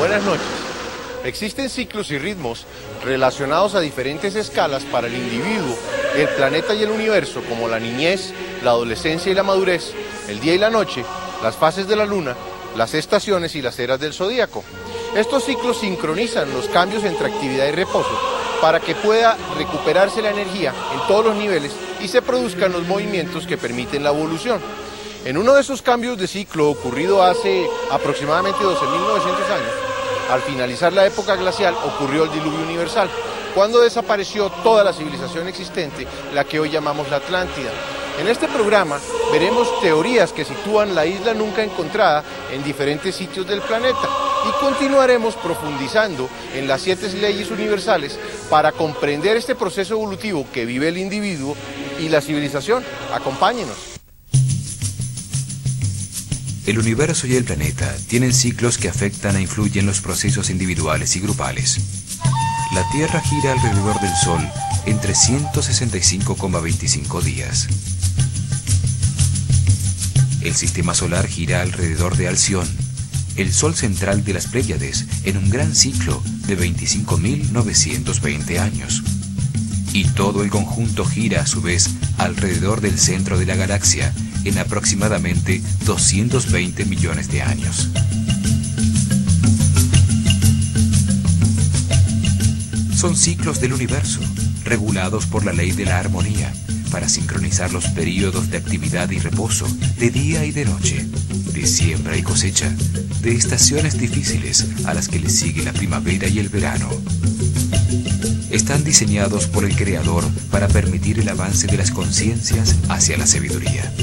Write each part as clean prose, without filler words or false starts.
Buenas noches. Existen ciclos y ritmos relacionados a diferentes escalas para el individuo, el planeta y el universo, como la niñez, la adolescencia y la madurez, el día y la noche, las fases de la luna, las estaciones y las eras del zodíaco. Estos ciclos sincronizan los cambios entre actividad y reposo para que pueda recuperarse la energía en todos los niveles y se produzcan los movimientos que permiten la evolución. En uno de esos cambios de ciclo ocurrido hace aproximadamente 12.900 años, al finalizar la época glacial ocurrió el diluvio universal, cuando desapareció toda la civilización existente, la que hoy llamamos la Atlántida. En este programa veremos teorías que sitúan la isla nunca encontrada en diferentes sitios del planeta y continuaremos profundizando en las 7 leyes universales para comprender este proceso evolutivo que vive el individuo y la civilización. Acompáñenos. El universo y el planeta tienen ciclos que afectan e influyen los procesos individuales y grupales. La Tierra gira alrededor del Sol en 365,25 días. El sistema solar gira alrededor de Alción, el Sol central de las Pléyades, en un gran ciclo de 25.920 años. Y todo el conjunto gira a su vez alrededor del centro de la galaxia en aproximadamente 220 millones de años. Son ciclos del universo, regulados por la ley de la armonía, para sincronizar los períodos de actividad y reposo, de día y de noche, de siembra y cosecha, de estaciones difíciles a las que les sigue la primavera y el verano. Están diseñados por el Creador para permitir el avance de las conciencias hacia la sabiduría.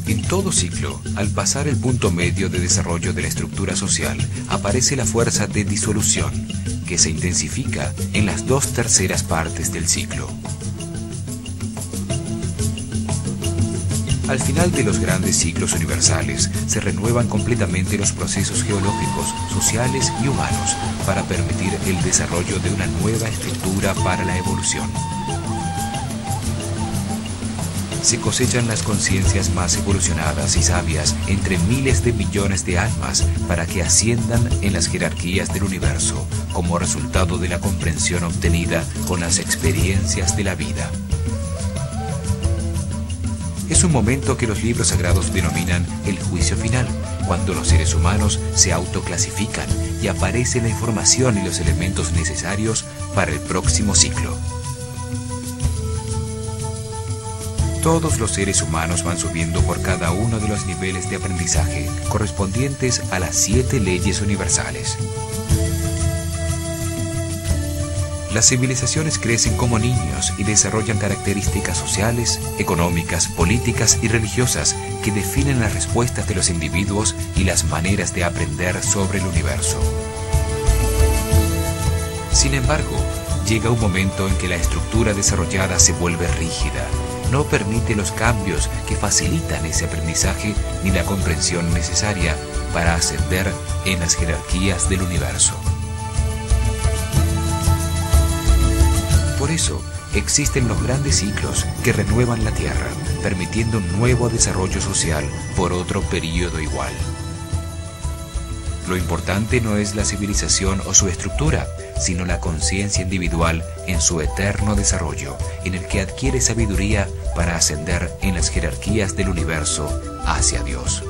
En todo ciclo, al pasar el punto medio de desarrollo de la estructura social, aparece la fuerza de disolución, que se intensifica en las 2/3 partes del ciclo. Al final de los grandes ciclos universales, se renuevan completamente los procesos geológicos, sociales y humanos para permitir el desarrollo de una nueva estructura para la evolución. Se cosechan las conciencias más evolucionadas y sabias entre miles de millones de almas para que asciendan en las jerarquías del universo como resultado de la comprensión obtenida con las experiencias de la vida. Es un momento que los libros sagrados denominan el juicio final, cuando los seres humanos se autoclasifican y aparece la información y los elementos necesarios para el próximo ciclo. Todos los seres humanos van subiendo por cada uno de los niveles de aprendizaje correspondientes a las 7 leyes universales. Las civilizaciones crecen como niños y desarrollan características sociales, económicas, políticas y religiosas que definen las respuestas de los individuos y las maneras de aprender sobre el universo. Sin embargo, llega un momento en que la estructura desarrollada se vuelve rígida. No permite los cambios que facilitan ese aprendizaje ni la comprensión necesaria para ascender en las jerarquías del universo. Por eso, existen los grandes ciclos que renuevan la Tierra, permitiendo un nuevo desarrollo social por otro período igual. Lo importante no es la civilización o su estructura, sino la conciencia individual en su eterno desarrollo, en el que adquiere sabiduría para ascender en las jerarquías del universo hacia Dios.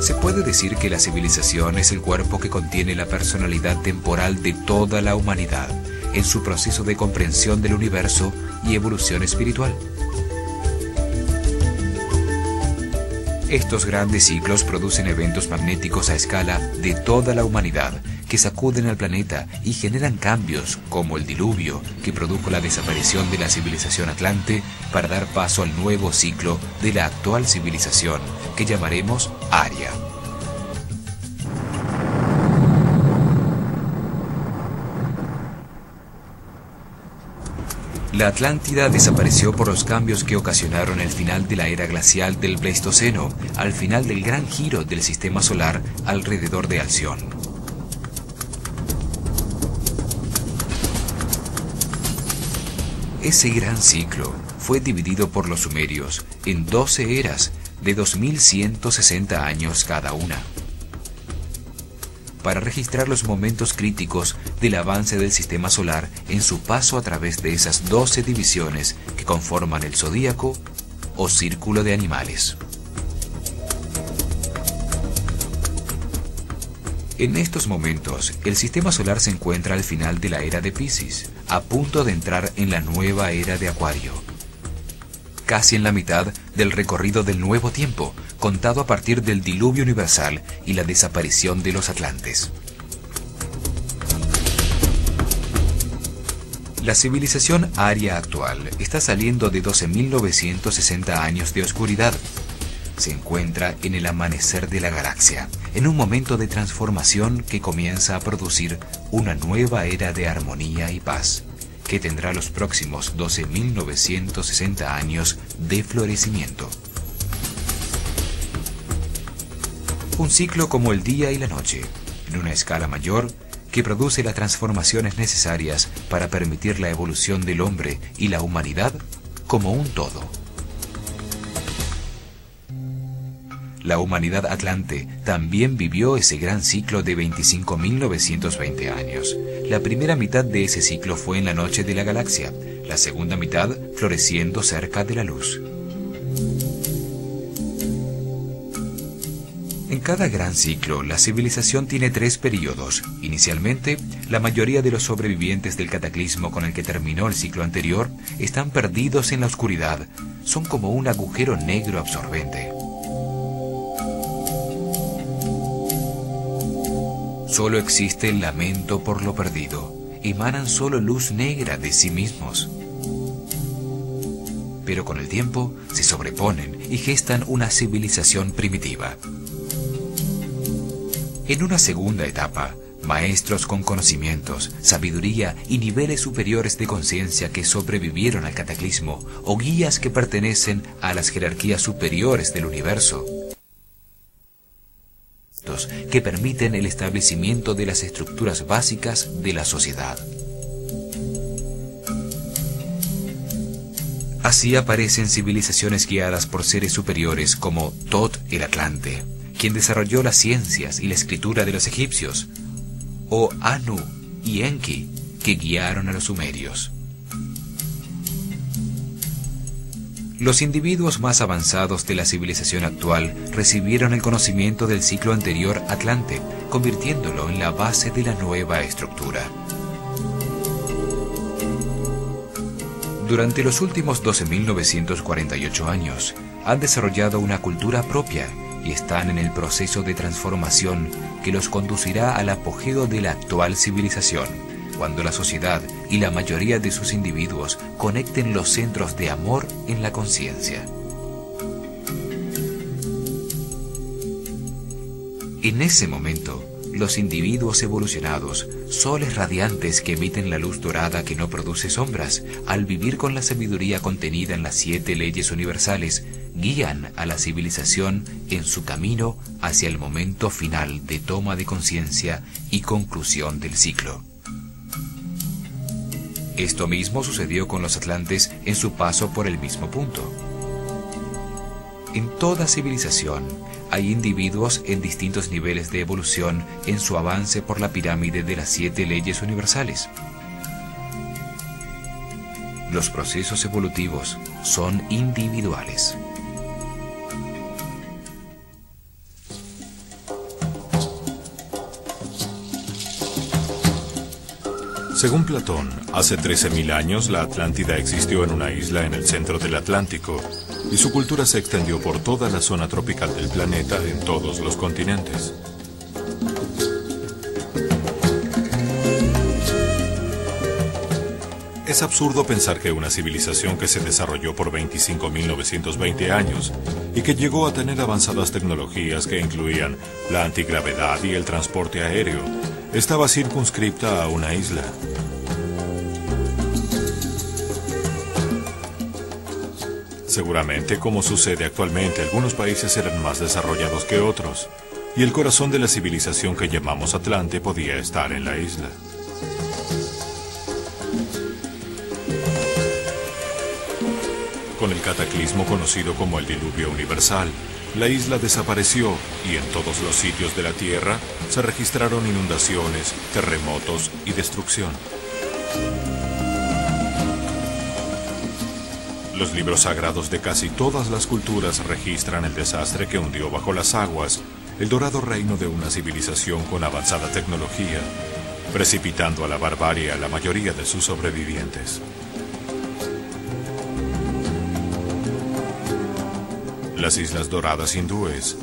Se puede decir que la civilización es el cuerpo que contiene la personalidad temporal de toda la humanidad, en su proceso de comprensión del universo y evolución espiritual. Estos grandes ciclos producen eventos magnéticos a escala de toda la humanidad que sacuden al planeta y generan cambios como el diluvio que produjo la desaparición de la civilización atlante para dar paso al nuevo ciclo de la actual civilización que llamaremos Aria. La Atlántida desapareció por los cambios que ocasionaron el final de la era glacial del Pleistoceno, al final del gran giro del sistema solar alrededor de Alción. Ese gran ciclo fue dividido por los sumerios en 12 eras de 2160 años cada una, para registrar los momentos críticos del avance del sistema solar en su paso a través de esas 12 divisiones que conforman el zodíaco o círculo de animales. En estos momentos, el sistema solar se encuentra al final de la era de Piscis, a punto de entrar en la nueva era de Acuario, casi en la mitad del recorrido del nuevo tiempo, contado a partir del diluvio universal y la desaparición de los atlantes. La civilización aria actual está saliendo de 12.960 años de oscuridad. Se encuentra en el amanecer de la galaxia, en un momento de transformación que comienza a producir una nueva era de armonía y paz, que tendrá los próximos 12.960 años de florecimiento. Un ciclo como el día y la noche, en una escala mayor, que produce las transformaciones necesarias para permitir la evolución del hombre y la humanidad como un todo. La humanidad atlante también vivió ese gran ciclo de 25.920 años. La primera mitad de ese ciclo fue en la noche de la galaxia, la segunda mitad floreciendo cerca de la luz. En cada gran ciclo, la civilización tiene 3 períodos. Inicialmente, la mayoría de los sobrevivientes del cataclismo con el que terminó el ciclo anterior están perdidos en la oscuridad. Son como un agujero negro absorbente. Solo existe el lamento por lo perdido. Emanan solo luz negra de sí mismos. Pero con el tiempo se sobreponen y gestan una civilización primitiva. En una segunda etapa, maestros con conocimientos, sabiduría y niveles superiores de conciencia que sobrevivieron al cataclismo, o guías que pertenecen a las jerarquías superiores del universo, que permiten el establecimiento de las estructuras básicas de la sociedad. Así aparecen civilizaciones guiadas por seres superiores como Tot el Atlante, quien desarrolló las ciencias y la escritura de los egipcios, o Anu y Enki, que guiaron a los sumerios. Los individuos más avanzados de la civilización actual recibieron el conocimiento del ciclo anterior Atlante, convirtiéndolo en la base de la nueva estructura. Durante los últimos 12.948 años, han desarrollado una cultura propia y están en el proceso de transformación que los conducirá al apogeo de la actual civilización, cuando la sociedad y la mayoría de sus individuos conecten los centros de amor en la conciencia. En ese momento, los individuos evolucionados, soles radiantes que emiten la luz dorada que no produce sombras, al vivir con la sabiduría contenida en las 7 leyes universales, guían a la civilización en su camino hacia el momento final de toma de conciencia y conclusión del ciclo. Esto mismo sucedió con los atlantes en su paso por el mismo punto. En toda civilización hay individuos en distintos niveles de evolución en su avance por la pirámide de las 7 leyes universales. Los procesos evolutivos son individuales. Según Platón, hace 13.000 años la Atlántida existió en una isla en el centro del Atlántico, y su cultura se extendió por toda la zona tropical del planeta en todos los continentes. Es absurdo pensar que una civilización que se desarrolló por 25.920 años y que llegó a tener avanzadas tecnologías que incluían la antigravedad y el transporte aéreo, estaba circunscripta a una isla. Seguramente, como sucede actualmente, algunos países eran más desarrollados que otros, y el corazón de la civilización que llamamos Atlante podía estar en la isla. Con el cataclismo conocido como el diluvio universal, la isla desapareció y en todos los sitios de la Tierra se registraron inundaciones, terremotos y destrucción. Los libros sagrados de casi todas las culturas registran el desastre que hundió bajo las aguas el dorado reino de una civilización con avanzada tecnología, precipitando a la barbarie a la mayoría de sus sobrevivientes. Las Islas Doradas hindúes,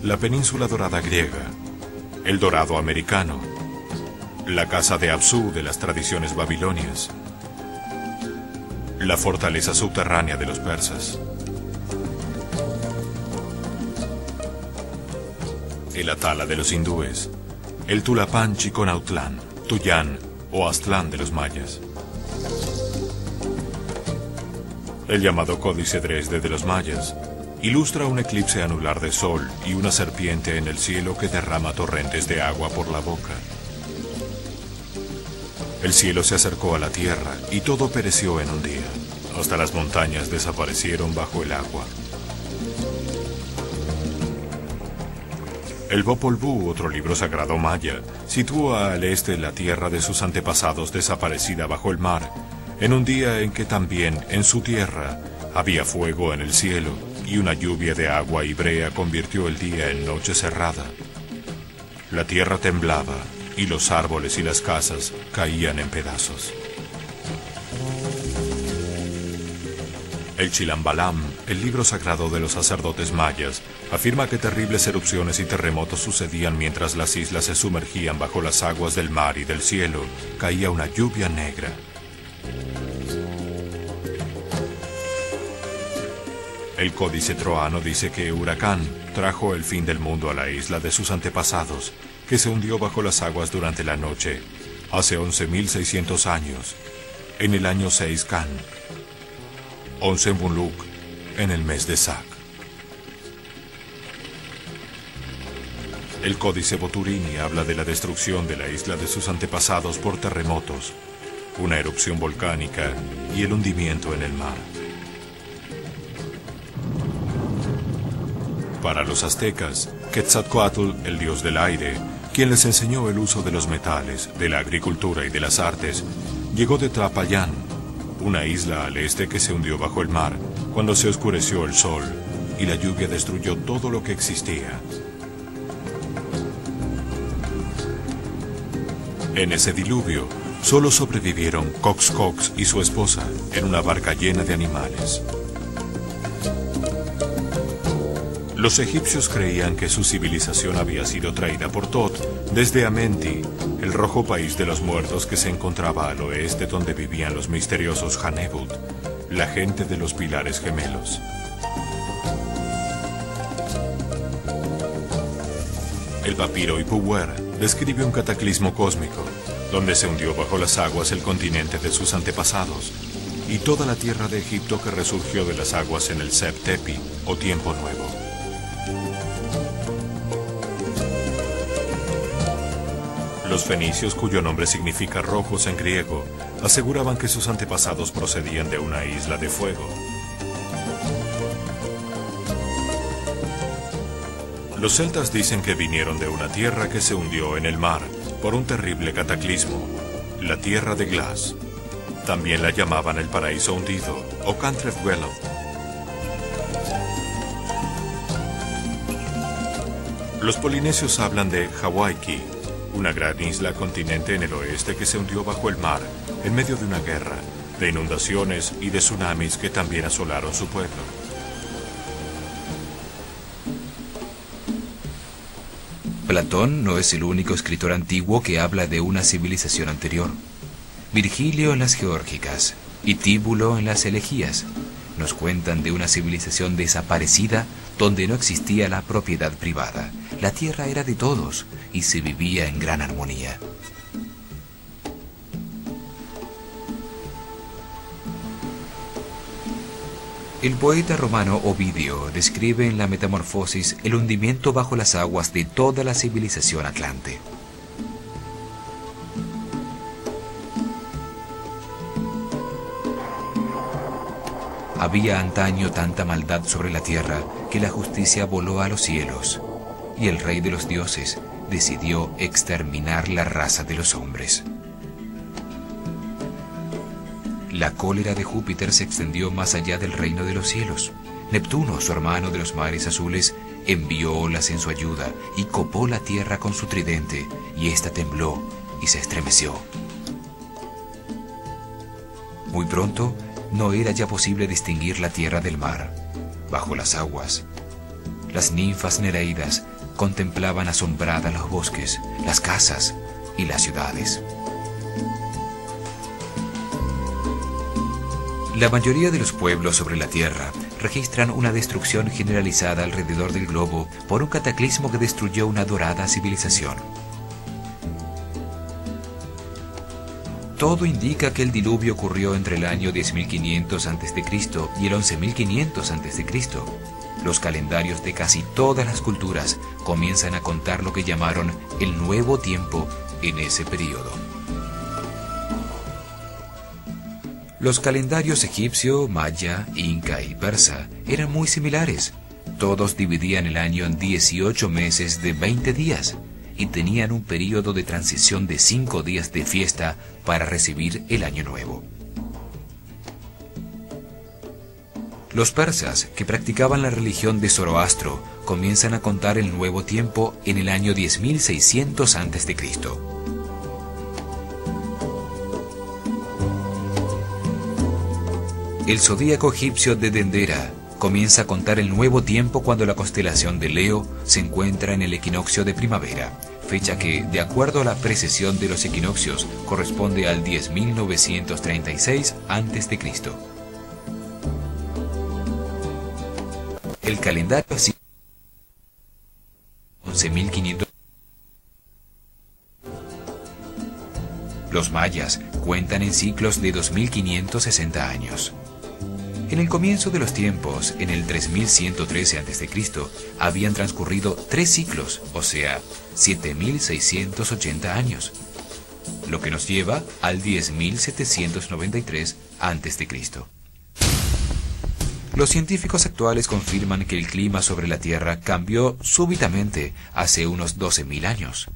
la Península Dorada griega, el Dorado americano, la Casa de Apsu de las tradiciones babilonias, la fortaleza subterránea de los persas, el Atala de los hindúes, el Tulapán Chiconautlán, Tuyán o Aztlán de los mayas, el llamado Códice Dresde de los mayas. Ilustra un eclipse anular de sol y una serpiente en el cielo que derrama torrentes de agua por la boca. El cielo se acercó a la tierra y todo pereció en un día. Hasta las montañas desaparecieron bajo el agua. El Popol Vuh, otro libro sagrado maya, sitúa al este la tierra de sus antepasados desaparecida bajo el mar, en un día en que también en su tierra había fuego en el cielo y una lluvia de agua y brea convirtió el día en noche cerrada. La tierra temblaba y los árboles y las casas caían en pedazos. El Chilambalam, el libro sagrado de los sacerdotes mayas, afirma que terribles erupciones y terremotos sucedían mientras las islas se sumergían bajo las aguas del mar y del cielo caía una lluvia negra. El Códice Troano dice que Huracán trajo el fin del mundo a la isla de sus antepasados, que se hundió bajo las aguas durante la noche, hace 11.600 años, en el año 6 Can, 11 Muluk, en el mes de Sac. El Códice Boturini habla de la destrucción de la isla de sus antepasados por terremotos, una erupción volcánica y el hundimiento en el mar. Para los aztecas, Quetzalcóatl, el dios del aire, quien les enseñó el uso de los metales, de la agricultura y de las artes, llegó de Tlapallán, una isla al este que se hundió bajo el mar cuando se oscureció el sol y la lluvia destruyó todo lo que existía. En ese diluvio, solo sobrevivieron Coxcox y su esposa en una barca llena de animales. Los egipcios creían que su civilización había sido traída por Tot desde Amenti, el rojo país de los muertos que se encontraba al oeste donde vivían los misteriosos Hanebut, la gente de los pilares gemelos. El papiro Ipuwer describe un cataclismo cósmico, donde se hundió bajo las aguas el continente de sus antepasados y toda la tierra de Egipto que resurgió de las aguas en el Seb Tepi, o Tiempo Nuevo. Los fenicios, cuyo nombre significa rojos en griego, aseguraban que sus antepasados procedían de una isla de fuego. Los celtas dicen que vinieron de una tierra que se hundió en el mar por un terrible cataclismo, la tierra de Glas. También la llamaban el paraíso hundido o Cantref Wello. Los polinesios hablan de Hawaiki, una gran isla continente en el oeste que se hundió bajo el mar en medio de una guerra, de inundaciones y de tsunamis que también asolaron su pueblo. Platón no es el único escritor antiguo que habla de una civilización anterior. Virgilio en las Geórgicas y Tíbulo en las Elegías nos cuentan de una civilización desaparecida donde no existía la propiedad privada. La tierra era de todos y se vivía en gran armonía. El poeta romano Ovidio describe en la Metamorfosis el hundimiento bajo las aguas de toda la civilización atlante. Había antaño tanta maldad sobre la tierra que la justicia voló a los cielos, y el rey de los dioses decidió exterminar la raza de los hombres. La cólera de Júpiter se extendió más allá del reino de los cielos. Neptuno, su hermano de los mares azules, envió olas en su ayuda y copó la tierra con su tridente, y ésta tembló y se estremeció. Muy pronto, no era ya posible distinguir la tierra del mar. Bajo las aguas, las ninfas nereidas contemplaban asombradas los bosques, las casas y las ciudades. La mayoría de los pueblos sobre la Tierra registran una destrucción generalizada alrededor del globo por un cataclismo que destruyó una dorada civilización. Todo indica que el diluvio ocurrió entre el año 10.500 a.C. y el 11.500 a.C. Los calendarios de casi todas las culturas comienzan a contar lo que llamaron el Nuevo Tiempo en ese período. Los calendarios egipcio, maya, inca y persa eran muy similares. Todos dividían el año en 18 meses de 20 días y tenían un período de transición de 5 días de fiesta para recibir el año nuevo. Los persas, que practicaban la religión de Zoroastro, comienzan a contar el Nuevo Tiempo en el año 10.600 a.C. El zodíaco egipcio de Dendera comienza a contar el Nuevo Tiempo cuando la constelación de Leo se encuentra en el equinoccio de primavera, fecha que, de acuerdo a la precesión de los equinoccios, corresponde al 10.936 a.C. El calendario así 11.500. Los mayas cuentan en ciclos de 2.560 años. En el comienzo de los tiempos, en el 3113 a.C., habían transcurrido 3 ciclos, o sea, 7.680 años, lo que nos lleva al 10.793 a.C. Los científicos actuales confirman que el clima sobre la Tierra cambió súbitamente hace unos 12.000 años,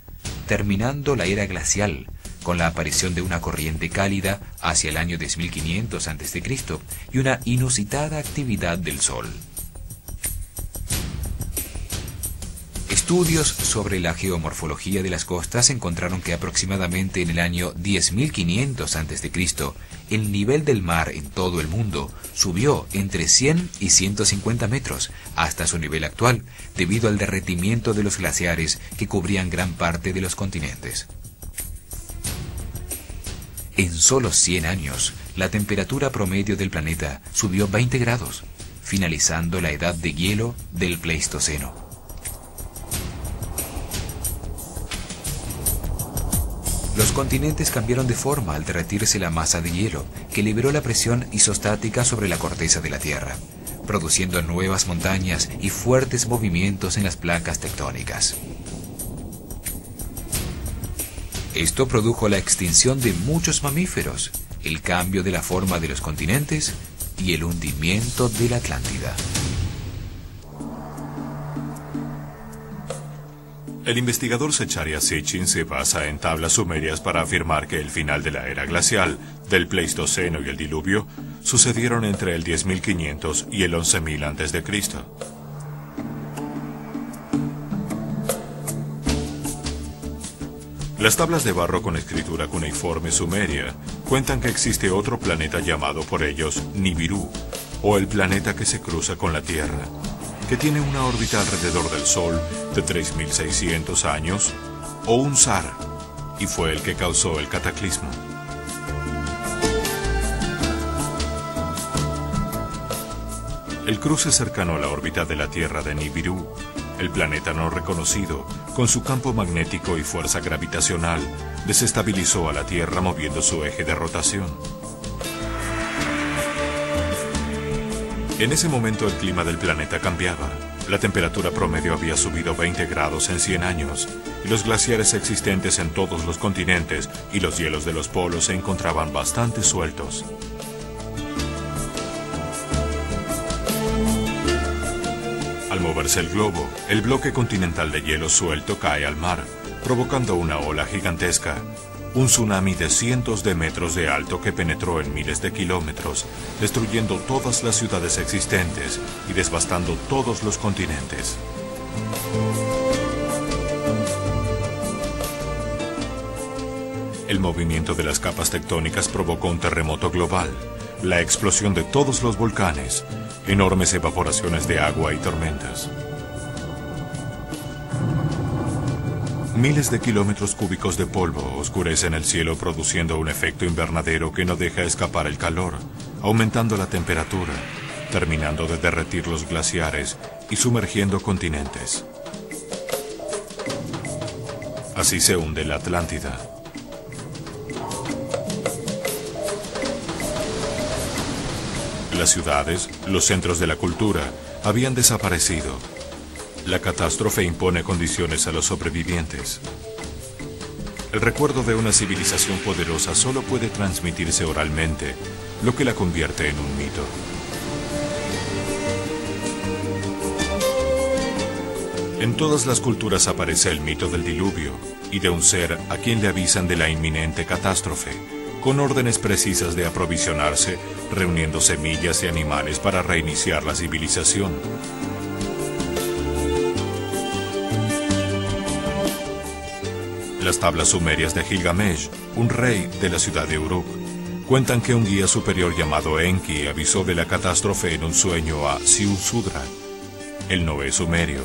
terminando la era glacial, con la aparición de una corriente cálida hacia el año 10.500 a.C. y una inusitada actividad del Sol. Estudios sobre la geomorfología de las costas encontraron que aproximadamente en el año 10.500 a.C., el nivel del mar en todo el mundo subió entre 100 y 150 metros hasta su nivel actual, debido al derretimiento de los glaciares que cubrían gran parte de los continentes. En solo 100 años, la temperatura promedio del planeta subió 20 grados, finalizando la edad de hielo del Pleistoceno. Los continentes cambiaron de forma al derretirse la masa de hielo, que liberó la presión isostática sobre la corteza de la Tierra, produciendo nuevas montañas y fuertes movimientos en las placas tectónicas. Esto produjo la extinción de muchos mamíferos, el cambio de la forma de los continentes y el hundimiento de la Atlántida. El investigador Zecharia Sitchin se basa en tablas sumerias para afirmar que el final de la era glacial, del Pleistoceno y el diluvio sucedieron entre el 10.500 y el 11.000 a.C. Las tablas de barro con escritura cuneiforme sumeria cuentan que existe otro planeta llamado por ellos Nibiru, o el planeta que se cruza con la Tierra, que tiene una órbita alrededor del Sol de 3.600 años, o un zar, y fue el que causó el cataclismo. El cruce cercano a la órbita de la Tierra de Nibiru, el planeta no reconocido, con su campo magnético y fuerza gravitacional, desestabilizó a la Tierra moviendo su eje de rotación. En ese momento el clima del planeta cambiaba. La temperatura promedio había subido 20 grados en 100 años, y los glaciares existentes en todos los continentes y los hielos de los polos se encontraban bastante sueltos. moverse el globo, el bloque continental de hielo suelto cae al mar, provocando una ola gigantesca. Un tsunami de cientos de metros de alto que penetró en miles de kilómetros, destruyendo todas las ciudades existentes y devastando todos los continentes. El movimiento de las capas tectónicas provocó un terremoto global, la explosión de todos los volcanes, enormes evaporaciones de agua y tormentas. Miles de kilómetros cúbicos de polvo oscurecen el cielo, produciendo un efecto invernadero que no deja escapar el calor, aumentando la temperatura, terminando de derretir los glaciares y sumergiendo continentes. Así se hunde la Atlántida. Las ciudades, los centros de la cultura, habían desaparecido. La catástrofe impone condiciones a los sobrevivientes. El recuerdo de una civilización poderosa solo puede transmitirse oralmente, lo que la convierte en un mito. En todas las culturas aparece el mito del diluvio y de un ser a quien le avisan de la inminente catástrofe, con órdenes precisas de aprovisionarse, reuniendo semillas y animales para reiniciar la civilización. Las tablas sumerias de Gilgamesh, un rey de la ciudad de Uruk, cuentan que un guía superior llamado Enki avisó de la catástrofe en un sueño a Ziusudra, el Noé sumerio,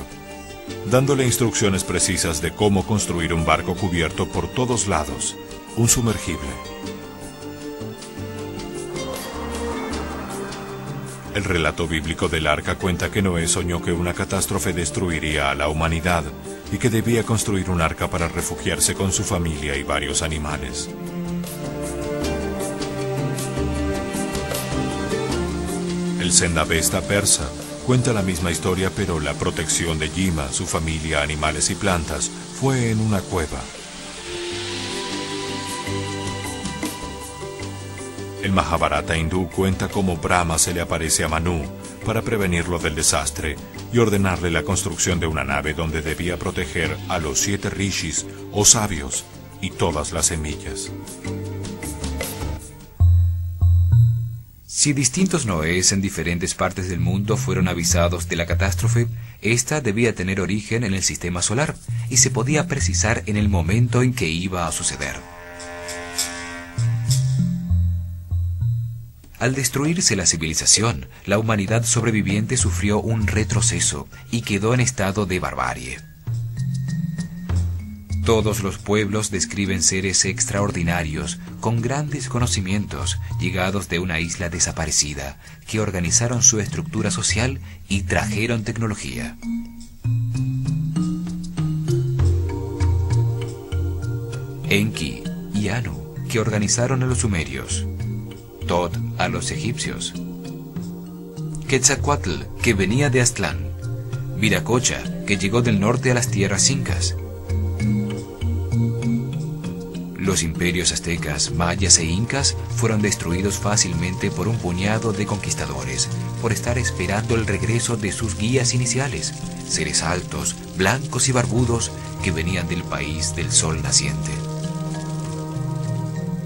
dándole instrucciones precisas de cómo construir un barco cubierto por todos lados, un sumergible. El relato bíblico del arca cuenta que Noé soñó que una catástrofe destruiría a la humanidad y que debía construir un arca para refugiarse con su familia y varios animales. El Zendavesta persa cuenta la misma historia, pero la protección de Yima, su familia, animales y plantas fue en una cueva. El Mahabharata hindú cuenta cómo Brahma se le aparece a Manu para prevenirlo del desastre y ordenarle la construcción de una nave donde debía proteger a los 7 rishis o sabios y todas las semillas. Si distintos Noés en diferentes partes del mundo fueron avisados de la catástrofe, esta debía tener origen en el sistema solar y se podía precisar en el momento en que iba a suceder. Al destruirse la civilización, la humanidad sobreviviente sufrió un retroceso y quedó en estado de barbarie. Todos los pueblos describen seres extraordinarios, con grandes conocimientos, llegados de una isla desaparecida, que organizaron su estructura social y trajeron tecnología. Enki y Anu, que organizaron a los sumerios. Tot a los egipcios. Quetzalcóatl, que venía de Aztlán. Viracocha, que llegó del norte a las tierras incas. Los imperios aztecas, mayas e incas fueron destruidos fácilmente por un puñado de conquistadores, por estar esperando el regreso de sus guías iniciales, seres altos, blancos y barbudos que venían del país del sol naciente.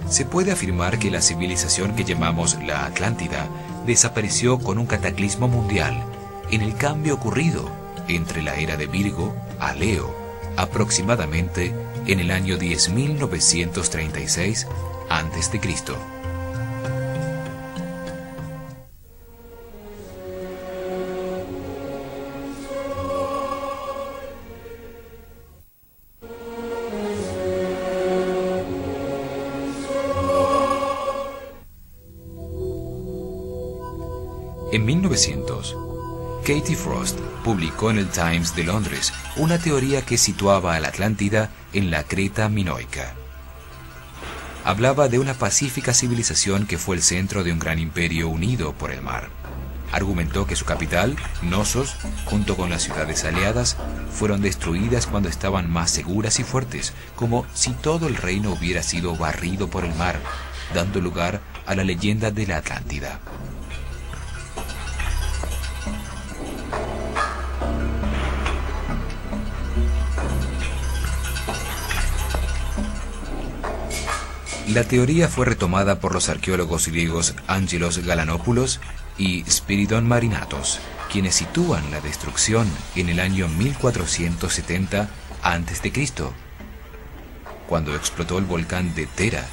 Se puede afirmar que la civilización que llamamos la Atlántida desapareció con un cataclismo mundial en el cambio ocurrido entre la era de Virgo a Leo, aproximadamente en el año 10.936 a.C. En 1900, Katie Frost publicó en el Times de Londres una teoría que situaba a la Atlántida en la Creta minoica. Hablaba de una pacífica civilización que fue el centro de un gran imperio unido por el mar. Argumentó que su capital, Knossos, junto con las ciudades aliadas, fueron destruidas cuando estaban más seguras y fuertes, como si todo el reino hubiera sido barrido por el mar, dando lugar a la leyenda de la Atlántida. La teoría fue retomada por los arqueólogos griegos Angelos Galanopoulos y Spiridon Marinatos, quienes sitúan la destrucción en el año 1470 a.C., cuando explotó el volcán de Tera,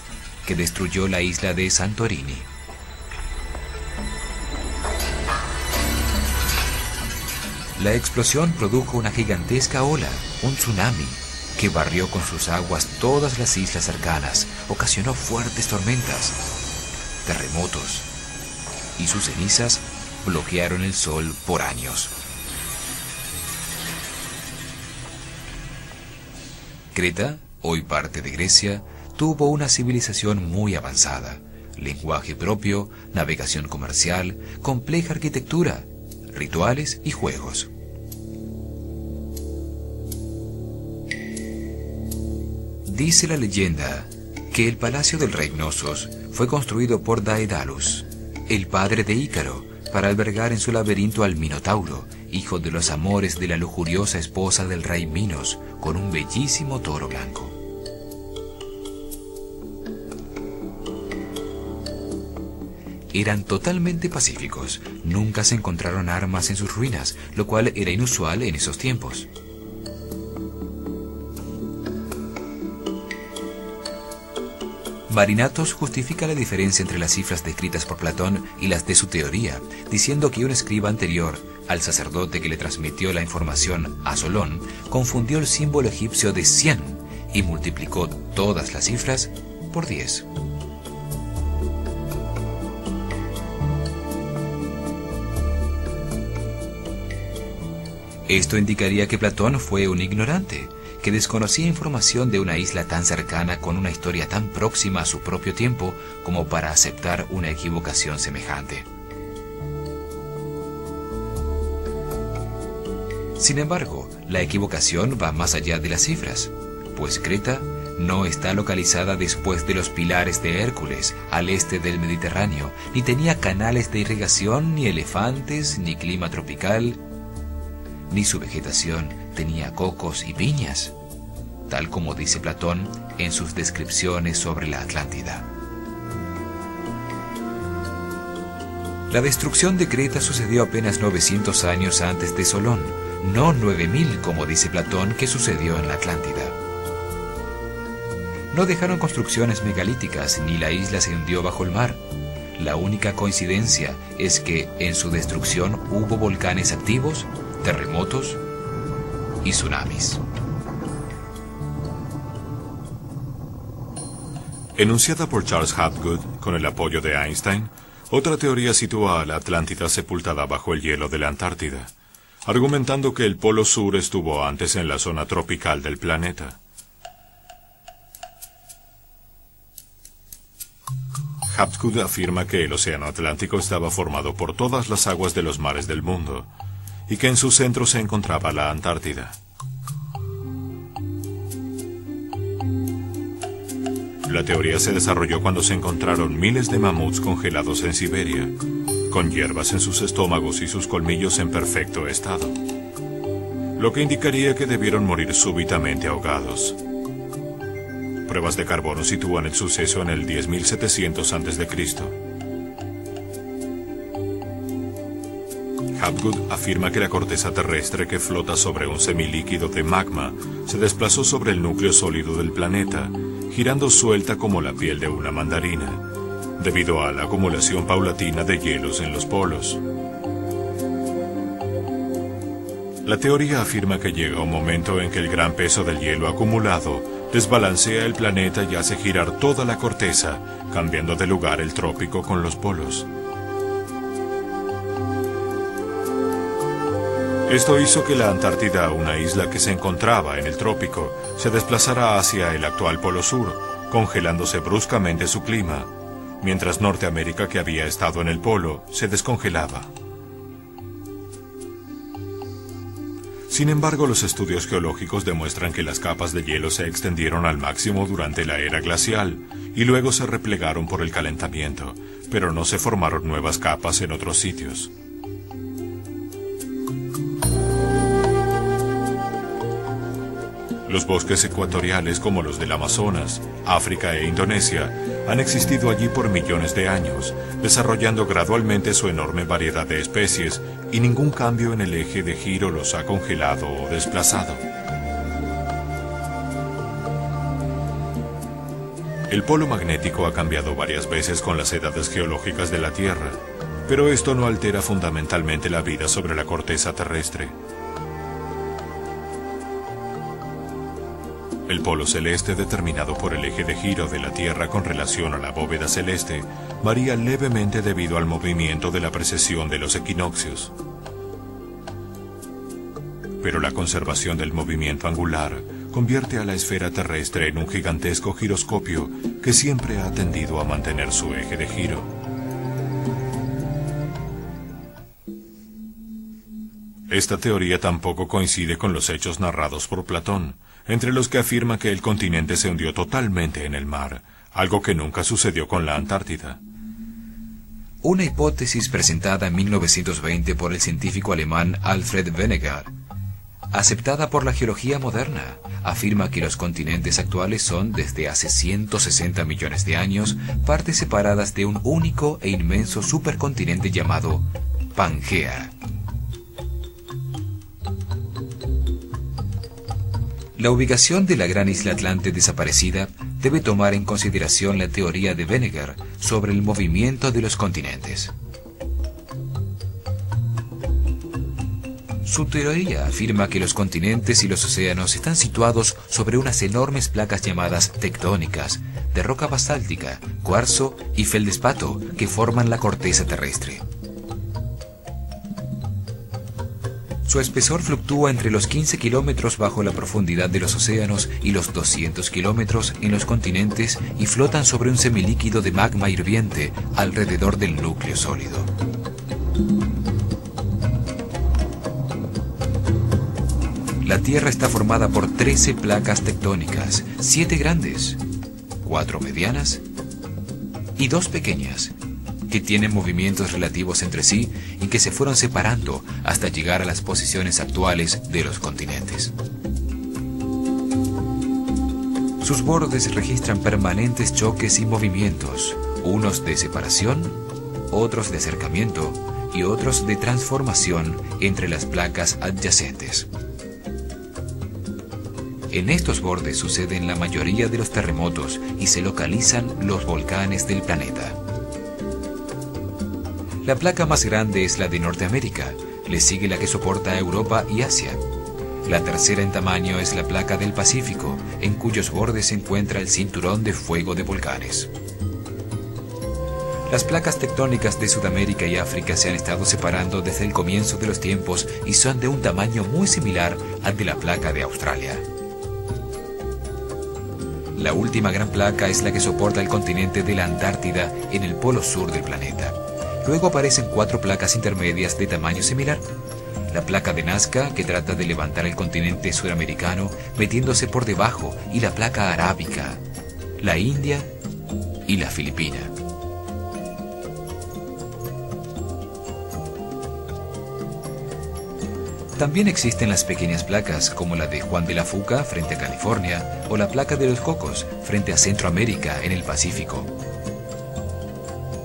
que destruyó la isla de Santorini. La explosión produjo una gigantesca ola, un tsunami, que barrió con sus aguas todas las islas cercanas, ocasionó fuertes tormentas, terremotos, y sus cenizas bloquearon el sol por años. Creta, hoy parte de Grecia, tuvo una civilización muy avanzada, lenguaje propio, navegación comercial, compleja arquitectura, rituales y juegos. Dice la leyenda que el palacio del rey Knossos fue construido por Daedalus, el padre de Ícaro, para albergar en su laberinto al Minotauro, hijo de los amores de la lujuriosa esposa del rey Minos, con un bellísimo toro blanco. Eran totalmente pacíficos, nunca se encontraron armas en sus ruinas, lo cual era inusual en esos tiempos. Marinatos justifica la diferencia entre las cifras descritas por Platón y las de su teoría, diciendo que un escriba anterior, al sacerdote que le transmitió la información a Solón, confundió el símbolo egipcio de 100 y multiplicó todas las cifras por 10. Esto indicaría que Platón fue un ignorante, que desconocía información de una isla tan cercana con una historia tan próxima a su propio tiempo como para aceptar una equivocación semejante. Sin embargo, la equivocación va más allá de las cifras, pues Creta no está localizada después de los pilares de Hércules, al este del Mediterráneo, ni tenía canales de irrigación, ni elefantes, ni clima tropical, ni su vegetación tenía cocos y piñas, tal como dice Platón en sus descripciones sobre la Atlántida. La destrucción de Creta sucedió apenas 900 años antes de Solón, no 9000 como dice Platón que sucedió en la Atlántida. No dejaron construcciones megalíticas ni la isla se hundió bajo el mar. La única coincidencia es que en su destrucción hubo volcanes activos, terremotos y tsunamis. Enunciada por Charles Hapgood con el apoyo de Einstein, otra teoría sitúa a la Atlántida sepultada bajo el hielo de la Antártida, argumentando que el Polo Sur estuvo antes en la zona tropical del planeta. Hapgood afirma que el Océano Atlántico estaba formado por todas las aguas de los mares del mundo, y que en su centro se encontraba la Antártida. La teoría se desarrolló cuando se encontraron miles de mamuts congelados en Siberia, con hierbas en sus estómagos y sus colmillos en perfecto estado, lo que indicaría que debieron morir súbitamente ahogados. Pruebas de carbono sitúan el suceso en el 10.700 a.C. Hapgood afirma que la corteza terrestre que flota sobre un semilíquido de magma se desplazó sobre el núcleo sólido del planeta, girando suelta como la piel de una mandarina, debido a la acumulación paulatina de hielos en los polos. La teoría afirma que llega un momento en que el gran peso del hielo acumulado desbalancea el planeta y hace girar toda la corteza, cambiando de lugar el trópico con los polos. Esto hizo que la Antártida, una isla que se encontraba en el trópico, se desplazara hacia el actual Polo Sur, congelándose bruscamente su clima, mientras Norteamérica, que había estado en el polo, se descongelaba. Sin embargo, los estudios geológicos demuestran que las capas de hielo se extendieron al máximo durante la era glacial y luego se replegaron por el calentamiento, pero no se formaron nuevas capas en otros sitios. Los bosques ecuatoriales como los del Amazonas, África e Indonesia han existido allí por millones de años, desarrollando gradualmente su enorme variedad de especies, y ningún cambio en el eje de giro los ha congelado o desplazado. El polo magnético ha cambiado varias veces con las edades geológicas de la Tierra, pero esto no altera fundamentalmente la vida sobre la corteza terrestre. El polo celeste, determinado por el eje de giro de la Tierra con relación a la bóveda celeste, varía levemente debido al movimiento de la precesión de los equinoccios. Pero la conservación del movimiento angular convierte a la esfera terrestre en un gigantesco giroscopio que siempre ha tendido a mantener su eje de giro. Esta teoría tampoco coincide con los hechos narrados por Platón, entre los que afirma que el continente se hundió totalmente en el mar, algo que nunca sucedió con la Antártida. Una hipótesis presentada en 1920 por el científico alemán Alfred Wegener, aceptada por la geología moderna, afirma que los continentes actuales son, desde hace 160 millones de años, partes separadas de un único e inmenso supercontinente llamado Pangea. La ubicación de la gran isla Atlante desaparecida debe tomar en consideración la teoría de Wegener sobre el movimiento de los continentes. Su teoría afirma que los continentes y los océanos están situados sobre unas enormes placas llamadas tectónicas, de roca basáltica, cuarzo y feldespato, que forman la corteza terrestre. Su espesor fluctúa entre los 15 kilómetros bajo la profundidad de los océanos y los 200 kilómetros en los continentes, y flotan sobre un semilíquido de magma hirviente alrededor del núcleo sólido. La Tierra está formada por 13 placas tectónicas, 7 grandes, 4 medianas y 2 pequeñas, que tienen movimientos relativos entre sí y que se fueron separando hasta llegar a las posiciones actuales de los continentes. Sus bordes registran permanentes choques y movimientos, unos de separación, otros de acercamiento y otros de transformación entre las placas adyacentes. En estos bordes suceden la mayoría de los terremotos y se localizan los volcanes del planeta. La placa más grande es la de Norteamérica, le sigue la que soporta a Europa y Asia. La tercera en tamaño es la placa del Pacífico, en cuyos bordes se encuentra el cinturón de fuego de volcanes. Las placas tectónicas de Sudamérica y África se han estado separando desde el comienzo de los tiempos y son de un tamaño muy similar al de la placa de Australia. La última gran placa es la que soporta el continente de la Antártida en el polo sur del planeta. Luego aparecen 4 placas intermedias de tamaño similar. La placa de Nazca, que trata de levantar el continente sudamericano metiéndose por debajo, y la placa arábica, la India y la Filipina. También existen las pequeñas placas, como la de Juan de la Fuca frente a California, o la placa de los Cocos frente a Centroamérica en el Pacífico.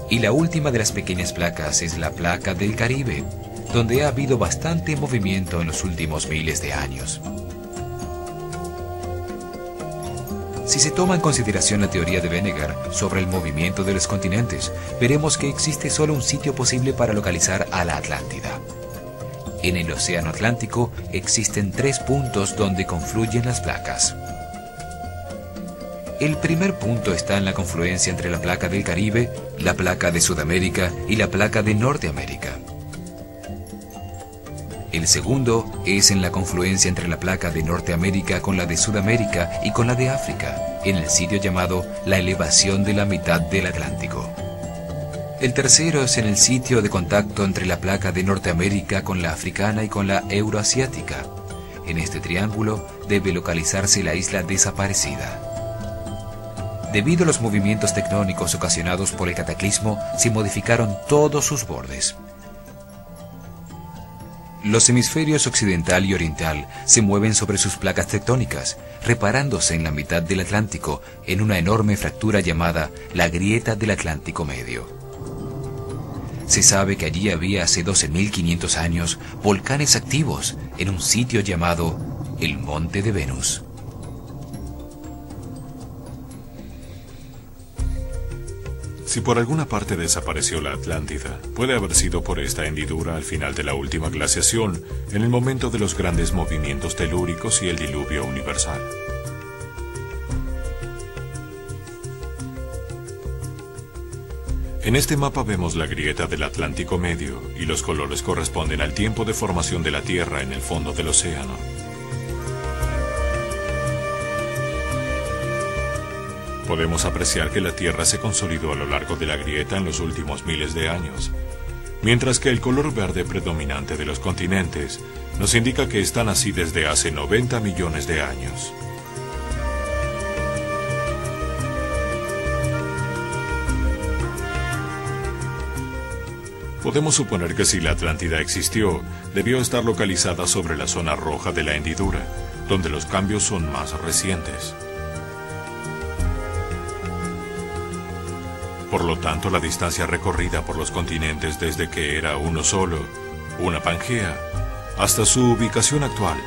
Y la última de las pequeñas placas es la placa del Caribe, donde ha habido bastante movimiento en los últimos miles de años. Si se toma en consideración la teoría de Wegener sobre el movimiento de los continentes, veremos que existe solo un sitio posible para localizar a la Atlántida. En el Océano Atlántico existen 3 puntos donde confluyen las placas. El primer punto está en la confluencia entre la placa del Caribe, la placa de Sudamérica y la placa de Norteamérica. El segundo es en la confluencia entre la placa de Norteamérica con la de Sudamérica y con la de África, en el sitio llamado la elevación de la mitad del Atlántico. El tercero es en el sitio de contacto entre la placa de Norteamérica con la africana y con la euroasiática. En este triángulo debe localizarse la isla desaparecida. Debido a los movimientos tectónicos ocasionados por el cataclismo, se modificaron todos sus bordes. Los hemisferios occidental y oriental se mueven sobre sus placas tectónicas, reparándose en la mitad del Atlántico en una enorme fractura llamada la Grieta del Atlántico Medio. Se sabe que allí había hace 12.500 años volcanes activos en un sitio llamado el Monte de Venus. Si por alguna parte desapareció la Atlántida, puede haber sido por esta hendidura al final de la última glaciación, en el momento de los grandes movimientos telúricos y el diluvio universal. En este mapa vemos la grieta del Atlántico Medio y los colores corresponden al tiempo de formación de la Tierra en el fondo del océano. Podemos apreciar que la Tierra se consolidó a lo largo de la grieta en los últimos miles de años, mientras que el color verde predominante de los continentes nos indica que están así desde hace 90 millones de años. Podemos suponer que si la Atlántida existió, debió estar localizada sobre la zona roja de la hendidura, donde los cambios son más recientes. Por lo tanto, la distancia recorrida por los continentes desde que era uno solo, una Pangea, hasta su ubicación actual,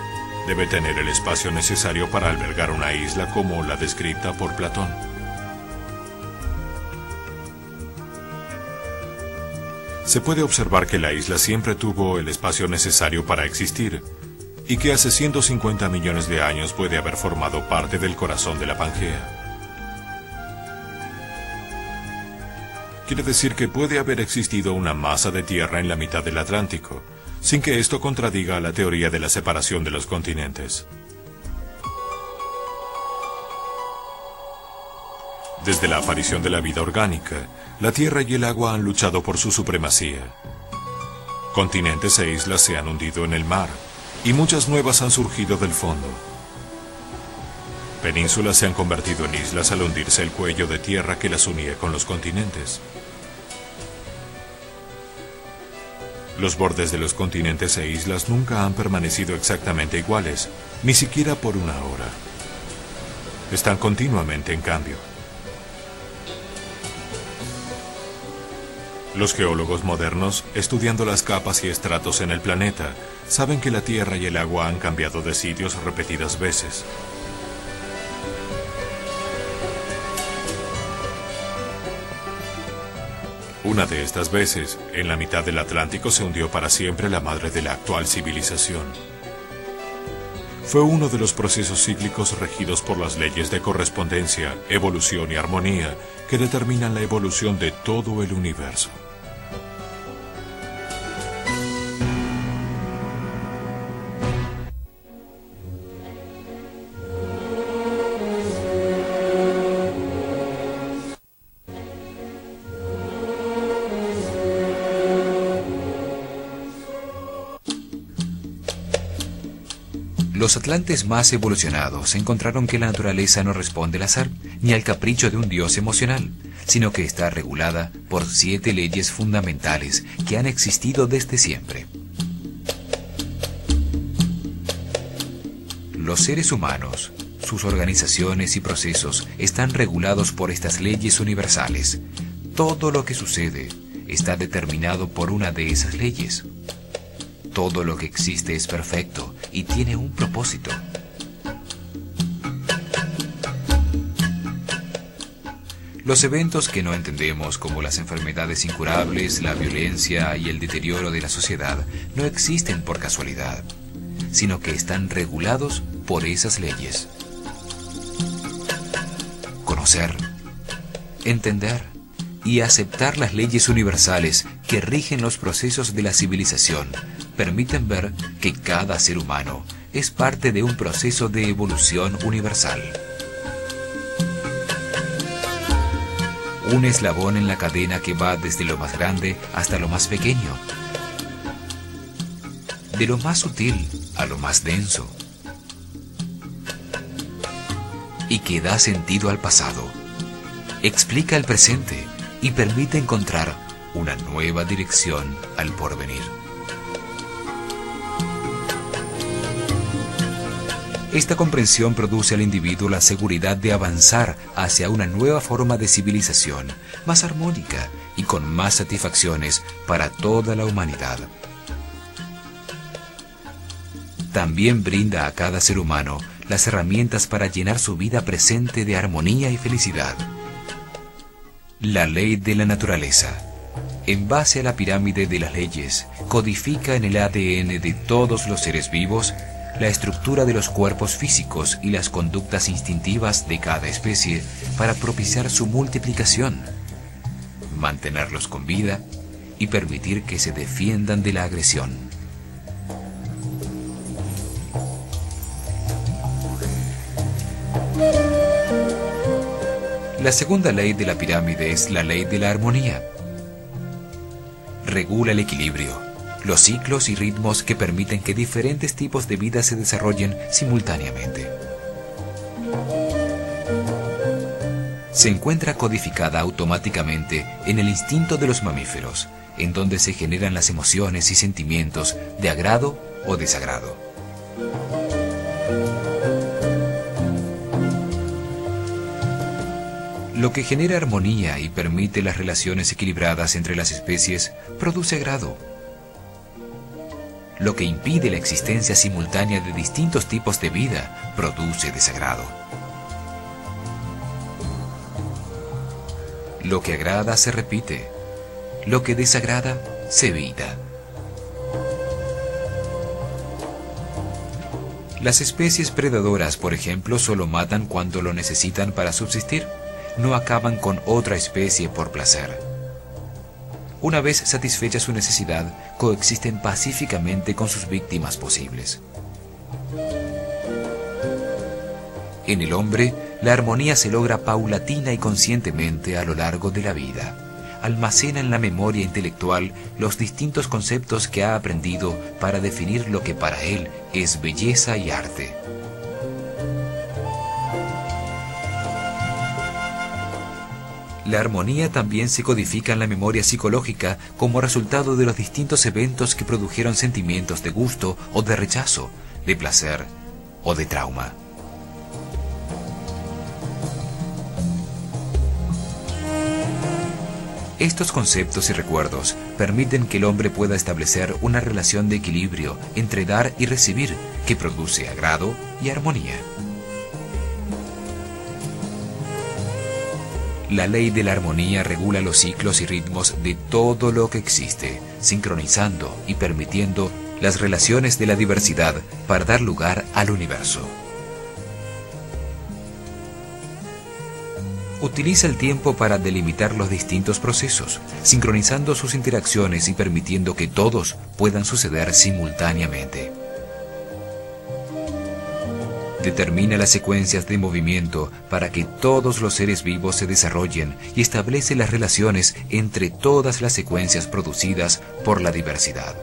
debe tener el espacio necesario para albergar una isla como la descrita por Platón. Se puede observar que la isla siempre tuvo el espacio necesario para existir, y que hace 150 millones de años puede haber formado parte del corazón de la Pangea. Quiere decir que puede haber existido una masa de tierra en la mitad del Atlántico, sin que esto contradiga a la teoría de la separación de los continentes. Desde la aparición de la vida orgánica, la tierra y el agua han luchado por su supremacía. Continentes e islas se han hundido en el mar, y muchas nuevas han surgido del fondo. Penínsulas se han convertido en islas al hundirse el cuello de tierra que las unía con los continentes. Los bordes de los continentes e islas nunca han permanecido exactamente iguales, ni siquiera por una hora. Están continuamente en cambio. Los geólogos modernos, estudiando las capas y estratos en el planeta, saben que la tierra y el agua han cambiado de sitios repetidas veces. Una de estas veces, en la mitad del Atlántico se hundió para siempre la madre de la actual civilización. Fue uno de los procesos cíclicos regidos por las leyes de correspondencia, evolución y armonía que determinan la evolución de todo el universo. Los atlantes más evolucionados encontraron que la naturaleza no responde al azar ni al capricho de un dios emocional, sino que está regulada por 7 leyes fundamentales que han existido desde siempre. Los seres humanos, sus organizaciones y procesos están regulados por estas leyes universales. Todo lo que sucede está determinado por una de esas leyes. Todo lo que existe es perfecto y tiene un propósito. Los eventos que no entendemos, como las enfermedades incurables, la violencia y el deterioro de la sociedad, no existen por casualidad, sino que están regulados por esas leyes. Conocer, entender y aceptar las leyes universales que rigen los procesos de la civilización permiten ver que cada ser humano es parte de un proceso de evolución universal. Un eslabón en la cadena que va desde lo más grande hasta lo más pequeño, de lo más sutil a lo más denso, y que da sentido al pasado, explica el presente y permite encontrar una nueva dirección al porvenir. Esta comprensión produce al individuo la seguridad de avanzar hacia una nueva forma de civilización, más armónica y con más satisfacciones para toda la humanidad. También brinda a cada ser humano las herramientas para llenar su vida presente de armonía y felicidad. La ley de la naturaleza, en base a la pirámide de las leyes, codifica en el ADN de todos los seres vivos la estructura de los cuerpos físicos y las conductas instintivas de cada especie para propiciar su multiplicación, mantenerlos con vida y permitir que se defiendan de la agresión. La segunda ley de la pirámide es la ley de la armonía. Regula el equilibrio, los ciclos y ritmos que permiten que diferentes tipos de vida se desarrollen simultáneamente. Se encuentra codificada automáticamente en el instinto de los mamíferos, en donde se generan las emociones y sentimientos de agrado o desagrado. Lo que genera armonía y permite las relaciones equilibradas entre las especies produce agrado. Lo que impide la existencia simultánea de distintos tipos de vida produce desagrado. Lo que agrada se repite, lo que desagrada se evita. Las especies predadoras, por ejemplo, solo matan cuando lo necesitan para subsistir. No acaban con otra especie por placer. Una vez satisfecha su necesidad, coexisten pacíficamente con sus víctimas posibles. En el hombre, la armonía se logra paulatina y conscientemente a lo largo de la vida. Almacena en la memoria intelectual los distintos conceptos que ha aprendido para definir lo que para él es belleza y arte. La armonía también se codifica en la memoria psicológica como resultado de los distintos eventos que produjeron sentimientos de gusto o de rechazo, de placer o de trauma. Estos conceptos y recuerdos permiten que el hombre pueda establecer una relación de equilibrio entre dar y recibir que produce agrado y armonía. La ley de la armonía regula los ciclos y ritmos de todo lo que existe, sincronizando y permitiendo las relaciones de la diversidad para dar lugar al universo. Utiliza el tiempo para delimitar los distintos procesos, sincronizando sus interacciones y permitiendo que todos puedan suceder simultáneamente. Determina las secuencias de movimiento para que todos los seres vivos se desarrollen y establece las relaciones entre todas las secuencias producidas por la diversidad.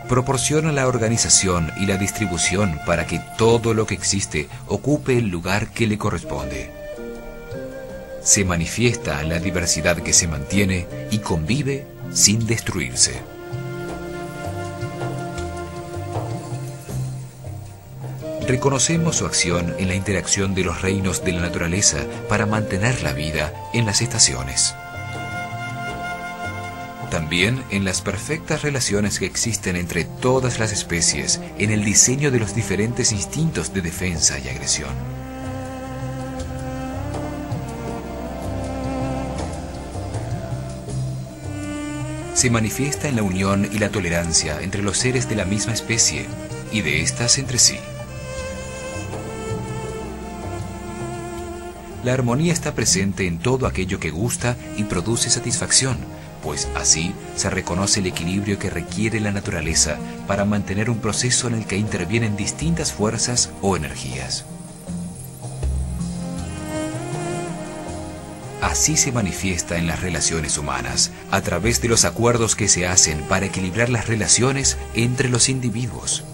Proporciona la organización y la distribución para que todo lo que existe ocupe el lugar que le corresponde. Se manifiesta en la diversidad que se mantiene y convive sin destruirse. Reconocemos su acción en la interacción de los reinos de la naturaleza para mantener la vida en las estaciones. También en las perfectas relaciones que existen entre todas las especies en el diseño de los diferentes instintos de defensa y agresión. Se manifiesta en la unión y la tolerancia entre los seres de la misma especie y de éstas entre sí. La armonía está presente en todo aquello que gusta y produce satisfacción, pues así se reconoce el equilibrio que requiere la naturaleza para mantener un proceso en el que intervienen distintas fuerzas o energías. Así se manifiesta en las relaciones humanas, a través de los acuerdos que se hacen para equilibrar las relaciones entre los individuos.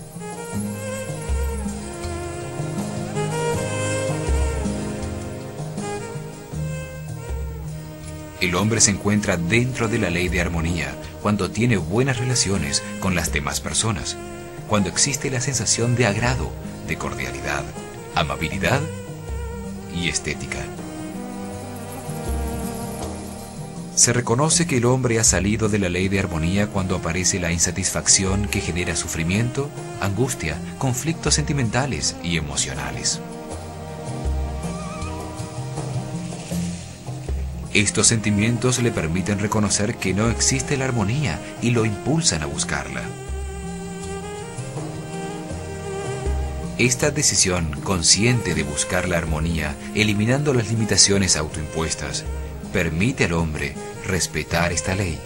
El hombre se encuentra dentro de la ley de armonía cuando tiene buenas relaciones con las demás personas, cuando existe la sensación de agrado, de cordialidad, amabilidad y estética. Se reconoce que el hombre ha salido de la ley de armonía cuando aparece la insatisfacción que genera sufrimiento, angustia, conflictos sentimentales y emocionales. Estos sentimientos le permiten reconocer que no existe la armonía y lo impulsan a buscarla. Esta decisión consciente de buscar la armonía, eliminando las limitaciones autoimpuestas, permite al hombre respetar esta ley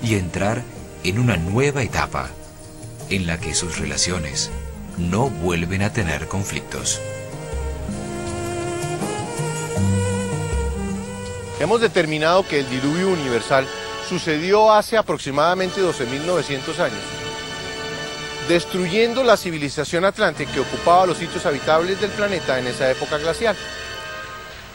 y entrar en una nueva etapa en la que sus relaciones no vuelven a tener conflictos. Hemos determinado que el diluvio universal sucedió hace aproximadamente 12.900 años, destruyendo la civilización atlante que ocupaba los sitios habitables del planeta en esa época glacial.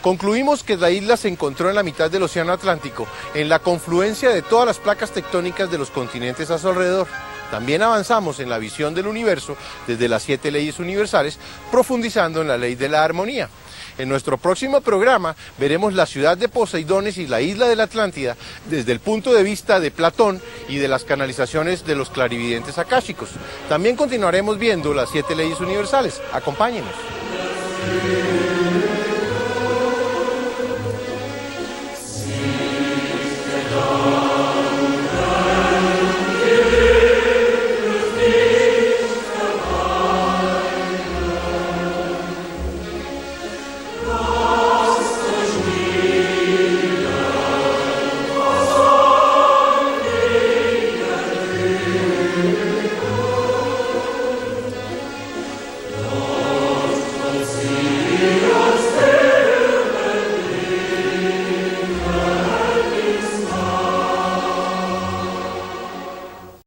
Concluimos que la isla se encontró en la mitad del océano Atlántico, en la confluencia de todas las placas tectónicas de los continentes a su alrededor. También avanzamos en la visión del universo desde las 7 leyes universales, profundizando en la ley de la armonía. En nuestro próximo programa veremos la ciudad de Poseidones y la isla de la Atlántida desde el punto de vista de Platón y de las canalizaciones de los clarividentes akáshicos. También continuaremos viendo las 7 leyes universales. Acompáñenos.